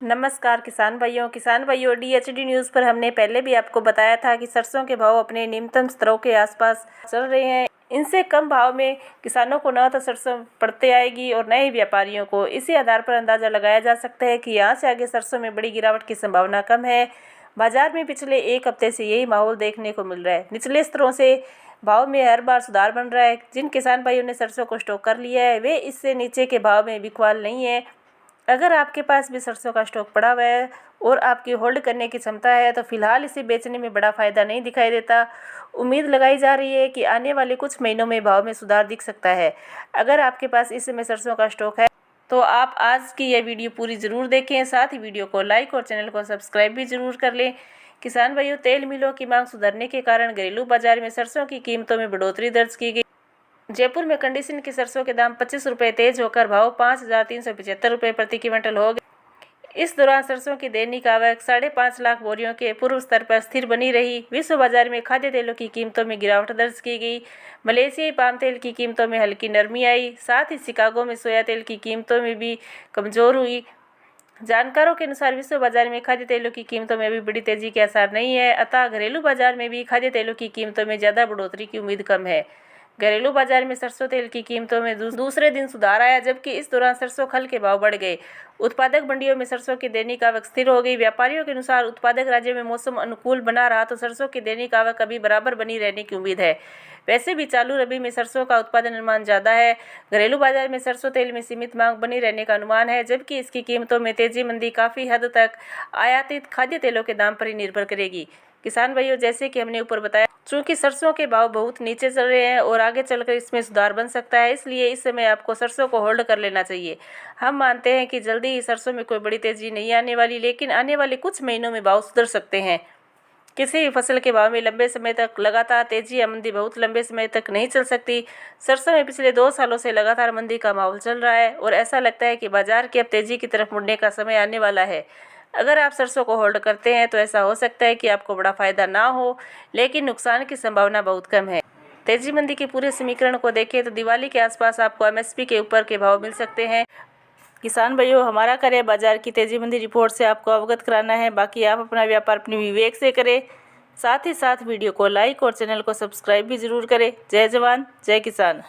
नमस्कार किसान भाइयों DHD न्यूज़ पर हमने पहले भी आपको बताया था कि सरसों के भाव अपने निम्नतम स्तरों के आसपास चल रहे हैं। इनसे कम भाव में किसानों को न तो सरसों पड़ते आएगी और न ही व्यापारियों को। इसी आधार पर अंदाज़ा लगाया जा सकता है कि यहाँ से आगे सरसों में बड़ी गिरावट की संभावना कम है। बाजार में पिछले एक हफ्ते से यही माहौल देखने को मिल रहा है। निचले स्तरों से भाव में हर बार सुधार बन रहा है। जिन किसान भाइयों ने सरसों को स्टॉक कर लिया है वे इससे नीचे के भाव में बिकवाल नहीं है। अगर आपके पास भी सरसों का स्टॉक पड़ा हुआ है और आपकी होल्ड करने की क्षमता है तो फिलहाल इसे बेचने में बड़ा फ़ायदा नहीं दिखाई देता। उम्मीद लगाई जा रही है कि आने वाले कुछ महीनों में भाव में सुधार दिख सकता है। अगर आपके पास इस समय सरसों का स्टॉक है तो आप आज की यह वीडियो पूरी ज़रूर देखें। साथ ही वीडियो को लाइक और चैनल को सब्सक्राइब भी ज़रूर कर लें। किसान भाइयों, तेल मिलों की मांग सुधरने के कारण घरेलू बाजार में सरसों की कीमतों में बढ़ोतरी दर्ज की गई। जयपुर में कंडीशन की सरसों के दाम 25 रुपये तेज होकर भाव 5,375 रुपये प्रति क्विंटल हो गए। इस दौरान सरसों की दैनिक आवक 5.5 लाख बोरियों के पूर्व स्तर पर स्थिर बनी रही। विश्व बाजार में खाद्य तेलों की कीमतों में गिरावट दर्ज की गई। मलेशियाई पाम तेल की कीमतों में हल्की नरमी आई। साथ ही शिकागो में सोया तेल की कीमतों में भी कमजोर हुई। जानकारों के अनुसार विश्व बाजार में खाद्य तेलों की कीमतों में भी बड़ी तेजी के आसार नहीं है। अतः घरेलू बाजार में भी खाद्य तेलों की कीमतों में ज़्यादा बढ़ोतरी की उम्मीद कम है। घरेलू बाजार में सरसों तेल की कीमतों में दूसरे दिन सुधार आया, जबकि इस दौरान सरसों खल के भाव बढ़ गए। उत्पादक मंडियों में सरसों की दैनिक आवक स्थिर हो गई। व्यापारियों के अनुसार उत्पादक राज्यों में मौसम अनुकूल बना रहा तो सरसों की दैनिक आवक अभी बराबर बनी रहने की उम्मीद है। वैसे भी चालू रबी में सरसों का उत्पादन अनुमान ज़्यादा है। घरेलू बाजार में सरसों तेल में सीमित मांग बनी रहने का अनुमान है, जबकि इसकी कीमतों में तेजी मंदी काफ़ी हद तक आयातित खाद्य तेलों के दाम पर ही निर्भर करेगी। किसान भाइयों, जैसे कि हमने ऊपर बताया, चूँकि सरसों के भाव बहुत नीचे चल रहे हैं और आगे चलकर इसमें सुधार बन सकता है, इसलिए इस समय आपको सरसों को होल्ड कर लेना चाहिए। हम मानते हैं कि जल्दी ही सरसों में कोई बड़ी तेज़ी नहीं आने वाली, लेकिन आने वाले कुछ महीनों में भाव सुधर सकते हैं। किसी भी फसल के भाव में लंबे समय तक लगातार तेजी या मंदी बहुत लंबे समय तक नहीं चल सकती। सरसों में पिछले 2 सालों से लगातार मंदी का माहौल चल रहा है और ऐसा लगता है कि बाजार की अब तेजी की तरफ मुड़ने का समय आने वाला है। अगर आप सरसों को होल्ड करते हैं तो ऐसा हो सकता है कि आपको बड़ा फायदा ना हो, लेकिन नुकसान की संभावना बहुत कम है। तेजी मंदी के पूरे समीकरण को देखें तो दिवाली के आसपास आपको MSP के ऊपर के भाव मिल सकते हैं। किसान भाइयों, हमारा कार्य बाजार की तेजी मंदी रिपोर्ट से आपको अवगत कराना है। बाकी आप अपना व्यापार अपने विवेक से करें। साथ ही साथ वीडियो को लाइक और चैनल को सब्सक्राइब भी जरूर करें। जय जवान, जय किसान।